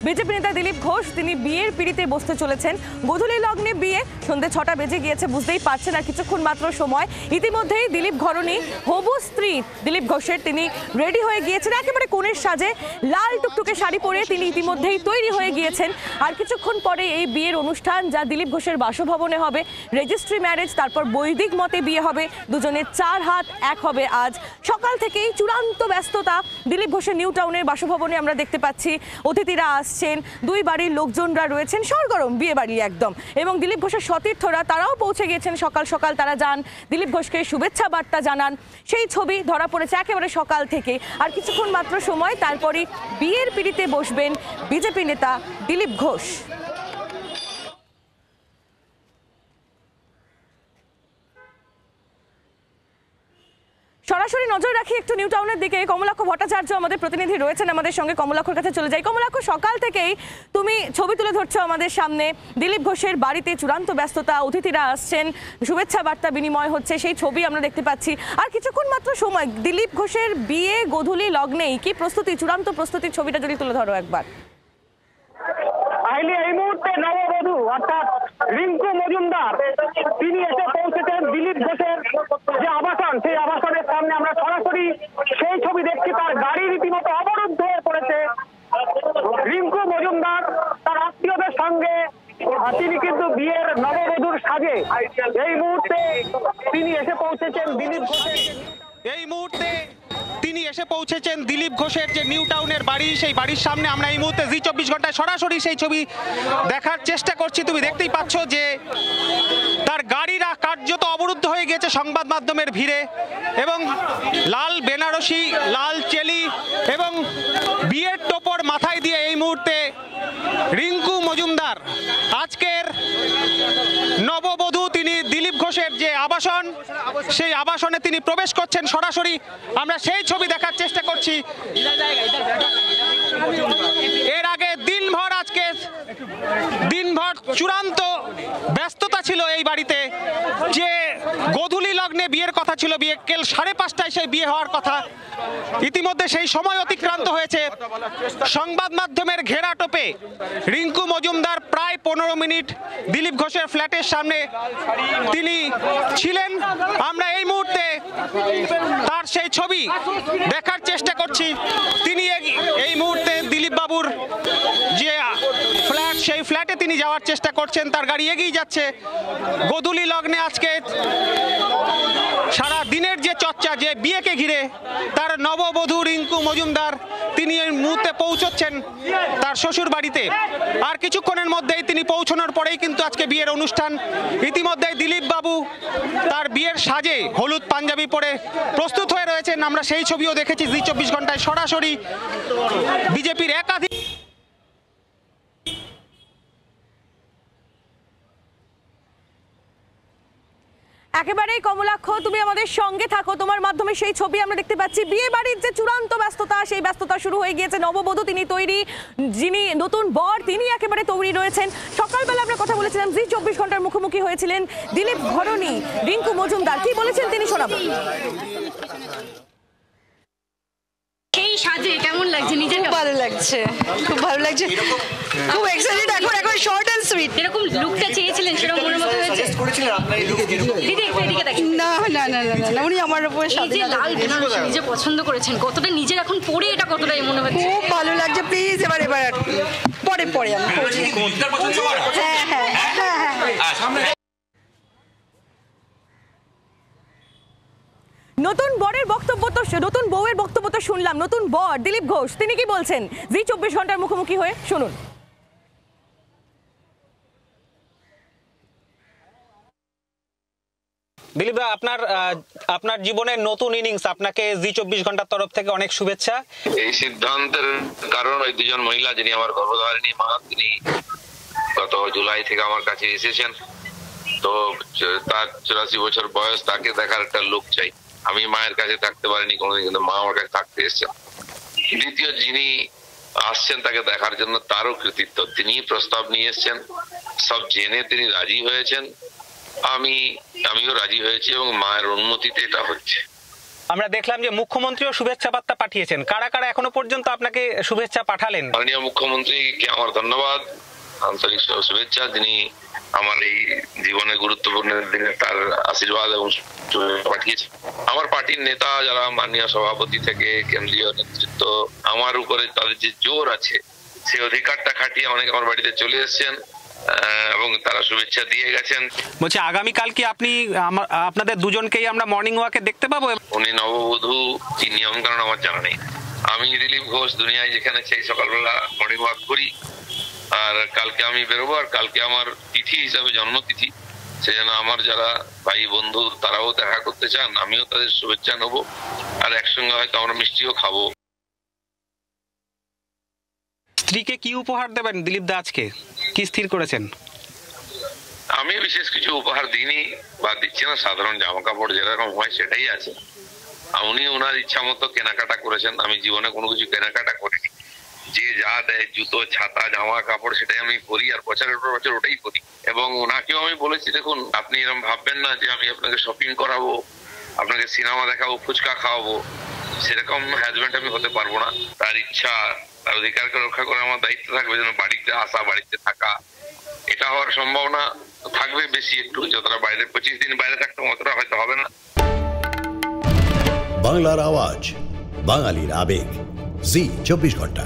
BJP নেতা দিলীপ ঘোষ তিনি বিয়ের পিড়িতে বসতে চলেছেন। গোধূলি লগ্নে বিয়ে, সন্ধ্যে 6টা বেজে গিয়েছে, বুঝতেই পারছেন আর কিছুক্ষণ মাত্র সময়। ইতিমধ্যেই দিলীপ ঘরণী হবু স্ত্রী দিলীপ ঘোষের তিনি রেডি হয়ে গিয়েছেন, একেবারে কনের সাজে লাল টুকটুকে শাড়ি পরে তিনি ইতিমধ্যেই তৈরি হয়ে গিয়েছেন। আর কিছুক্ষণ পরে এই বিয়ের অনুষ্ঠান, যা দিলীপ ঘোষের বাসভবনে হবে, রেজিস্ট্রি ম্যারেজ, তারপর বৈদিক মতে বিয়ে হবে। দুজনের 4 হাত এক হবে আজ। সকাল থেকেই চূড়ান্ত ব্যস্ততা দিলীপ ঘোষের নিউ টাউনের বাসভবনে আমরা দেখতে পাচ্ছি। অতিথিরা আসছেন, দুই বাড়ির লোকজনরা রয়েছেন, সরগরম বিয়ে বাড়ি একদম। এবং দিলীপ ঘোষের সতীর্থরা তারাও পৌঁছে গিয়েছেন সকাল সকাল। তারা যান দিলীপ ঘোষকে শুভেচ্ছা বার্তা জানান, সেই ছবি ধরা পড়েছে একেবারে সকাল থেকে। আর কিছুক্ষণ মাত্র সময়, তারপরই বিয়ের পিড়িতে বসবেন বিজেপি নেতা দিলীপ ঘোষ। সরাসরি নজর রাখি একটু নিউ টাউনের দিকে। কমলাক্ষ ভট্টাচার্য আমাদের প্রতিনিধি রয়েছেন আমাদের সঙ্গে, কমলাক্ষর কাছে চলে যাই। কমলাক্ষ, সকাল থেকেই তুমি ছবি তুলে ধরছো আমাদের সামনে। দিলীপ ঘোষের বাড়িতে চূড়ান্ত ব্যস্ততা, অতিথিরা আসছেন, শুভেচ্ছা বার্তা বিনিময় হচ্ছে, সেই ছবি আমরা দেখতে পাচ্ছি। আর কিছুক্ষণ মাত্র সময়, দিলীপ ঘোষের বিয়ে গোধূলি লগ্নেই কি প্রস্তুতি, চূড়ান্ত প্রস্তুতির ছবিটা যদি তুলে ধরো একবার। এই মুহূর্তে নববধূ অর্থাৎ রিঙ্কু মজুমদার তিনি এসে পৌঁছেছেন দিলীপ ঘোষের যে আবাসন, সেই আবাসনের সামনে আমরা সরাসরি সেই ছবি দেখছি। তার গাড়ি রীতিমতো অবরুদ্ধ হয়ে পড়েছে। রিঙ্কু মজুমদার তার আত্মীয়দের সঙ্গে তিনি কিন্তু বিয়ের নববধূর সাজে এই মুহূর্তে তিনি এসে পৌঁছেছেন দিলীপ ঘোষের। এই মুহূর্তে তিনি এসে পৌঁছেছেন দিলীপ ঘোষের যে নিউ টাউনের বাড়ি, সেই বাড়ির সামনে আমরা এই মুহূর্তে জি 24 ঘন্টায় সরাসরি সেই ছবি দেখার চেষ্টা করছি। তুমি দেখতেই পাচ্ছ যে তার গাড়িরা কার্যত অবরুদ্ধ হয়ে গেছে সংবাদ মাধ্যমের ভিড়ে, এবং লাল বেনারসি, লাল চেলি এবং বিয়ের টোপর মাথায় দিয়ে এই মুহূর্তে রিঙ্কু মজুমদার, আজকের নববধূ, তিনি দিলীপ ঘোষের যে আবাসন, সেই আবাসনে তিনি প্রবেশ করছেন। সরাসরি আমরা সেই ছবি দেখার চেষ্টা করছি। এর আগে দিনভর, আজকে দিনভর চূড়ান্ত ব্যস্ততা ছিল এই বাড়িতে। যে গোধূলি লগ্নে বিয়ের কথা ছিল, বিকেল 5:30টায় সেই বিয়ে হওয়ার কথা, ইতিমধ্যে সেই সময় অতিক্রান্ত হয়েছে। সংবাদ মাধ্যমের ঘেরাটোপে রিঙ্কু মজুমদার প্রায় 15 মিনিট দিলীপ ঘোষের ফ্ল্যাটের সামনে তিনি ছিলেন। আমরা এই মুহূর্তে তার সেই ছবি দেখার চেষ্টা করছি। তিনি এই মুহূর্তে দিলীপ বাবুর যে ফ্ল্যাট, সেই ফ্ল্যাটে তিনি যাওয়ার চেষ্টা করছেন। তার গাড়ি এগিয়ে যাচ্ছে। গোধূলি লগ্নে আজকে সারা দিনের যে চর্চা, যে বিয়েকে ঘিরে, তার নববধূ রিঙ্কু মজুমদার তিনি এই মুহূর্তে পৌঁছচ্ছেন তার শ্বশুর বাড়িতে। আর কিছুক্ষণের মধ্যেই তিনি পৌঁছানোর পরেই কিন্তু আজকে বিয়ের অনুষ্ঠান। ইতিমধ্যেই দিলীপ বাবু তার বিয়ের সাজে হলুদ পাঞ্জাবি পরে প্রস্তুত হয়ে রয়েছেন। আমরা সেই ছবিও দেখেছি জি 24 ঘন্টায় সরাসরি। বিজেপির একাধিক একেবারেই কমলাক্ষ, তুমি আমাদের সঙ্গে থাকো, তোমার মাধ্যমে সেই ছবি আমরা দেখতে পাচ্ছি। বিয়ে বাড়ির যে চূড়ান্ত ব্যস্ততা, সেই ব্যস্ততা শুরু হয়ে গিয়েছে। নববধূ তিনি তৈরি, যিনি নতুন বর তিনি একেবারে তৈরি রয়েছেন। সকালবেলা আমরা কথা বলেছিলাম, জি 24 ঘন্টার মুখোমুখি হয়েছিলেন দিলীপ ঘরণী রিঙ্কু মজুমদার। কি বলেছেন তিনি শোনাবো। এই সাজে কেমন লাগছে? নিজের ভালো লাগছে, খুব ভালো লাগছে, খুব এক্সাইটেড। এখন শর্ট এন্ড সুইট। এরকম লুকটা চেয়েছিলেন, সেরকম মনের মতো হয়েছে? দিদি একটু এদিকে দেখেন। না না না না না, উনি আমার উপরে এই যে লাল বেনারসি নিজে পছন্দ করেছেন, কতটা নিজের এখন পরে এটা কতটাই মনে হচ্ছে? খুব ভালো লাগছে। প্লিজ এবার পরে পরে আমি হ্যাঁ হ্যাঁ হ্যাঁ হ্যাঁ। নতুন বরের বক্তব্য তো, নতুন বউয়ের বক্তব্য তো শুনলাম। নতুন বর দিলীপ ঘোষ তিনি কি বলছেন জি 24 ঘন্টার মুখোমুখি হয়ে, শুনুন। দিলীপ দা, আপনার জীবনের নতুন ইনিংস, আপনাকে জি 24 ঘন্টার তরফ থেকে অনেক শুভেচ্ছা। এই সিদ্ধান্তের কারণ ওই দুজন মহিলা, যিনি আমার গর্ভধারিণী মা, তিনি গত জুলাই থেকে আমার কাছে এসেছেন। তো তার 84 বছর বয়স, তাকে দেখার একটা লোক চাই। আমি মায়ের কাছে থাকতে পারিনি কোনোদিন, কিন্তু মা আমার কাছে থাকতে এসেছেন। দ্বিতীয় যিনি আসছেন তাকে দেখার জন্য, তারও কৃতিত্ব। তিনি প্রস্তাব নিয়ে এসছেন, সব জেনে তিনি রাজি হয়েছেন। আমিও রাজি হয়েছি এবং মায়ের অনুমতিতে এটা হচ্ছে। আমরা দেখলাম যে মুখ্যমন্ত্রীও শুভেচ্ছা বার্তা পাঠিয়েছেন, কারা কারা এখনো পর্যন্ত আপনাকে শুভেচ্ছা পাঠালেন? মাননীয় মুখ্যমন্ত্রীকে আমার ধন্যবাদ, আন্তরিক শুভেচ্ছা। তিনি আমার এই জীবনে গুরুত্বপূর্ণ দিনে তার আশীর্বাদ এবং শুভেচ্ছা পাঠিয়েছেন। আমার পার্টির নেতা যারা মাননীয় সভাপতি থেকে কেন্দ্রীয় নেতৃত্ব, আমার উপরে তাদের যে জোর আছে সেই অধিকারটা খাটিয়ে অনেকে আমার বাড়িতে চলে এসেছেন এবং তারা শুভেচ্ছা দিয়ে গেছেন। বলছি আগামীকাল কি আপনি আপনাদের দুজনকেই আমরা মর্নিং ওয়াকে দেখতে পাবো? উনি নববধূ, কি নিয়ম কারণ আমার জানা নেই। আমি দিলীপ ঘোষ দুনিয়ায় যেখানে চাই সকালবেলা মর্নিং ওয়াক করি। আর কালকে আমি বেরোবো, আর কালকে আমার তিথি হিসাবে জন্মতিথি, সেজন্য আমার যারা ভাই বন্ধু তারাও দেখা করতে চান, আমিও তাদের শুভেচ্ছা নেবো, আর একসঙ্গে হয়তো আমরা মিষ্টিও খাবো। স্ত্রীকে কি উপহার দেবেন দিলীপ দা আজকে, কি স্থির করেছেন? আমি বিশেষ কিছু উপহার দিইনি বা দিচ্ছি না, সাধারণ জামা কাপড় যেরকম হয় সেটাই আছে। উনি ওনার ইচ্ছা মতো কেনাকাটা করেছেন, আমি জীবনে কোনো কিছু কেনাকাটা করিনি। যে যা দেয় জুতো ছাতা জামা কাপড় সেটাই আমি করি, আর বছরের পর বছর ওটাই করি। এবং ওনাকেও আমি বলেছি, দেখুন আপনি এরকম ভাববেন না যে আমি আপনাকে শপিং করাবো, আপনাকে সিনেমা দেখাবো, ফুচকা খাওয়াবো, সেরকম হাজবেন্ড আমি হতে পারবো না। তার ইচ্ছা, তার অধিকারকে রক্ষা করে আমার দায়িত্ব থাকবে যেন বাড়িতে আসা, বাড়িতে থাকা, এটা হওয়ার সম্ভাবনা থাকবে বেশি একটু। যতটা বাইরে 25 দিন বাইরে থাকতে অতটা হয়তো হবে না। বাংলার আওয়াজ, বাঙালির আবেগ, জি 24 ঘন্টা।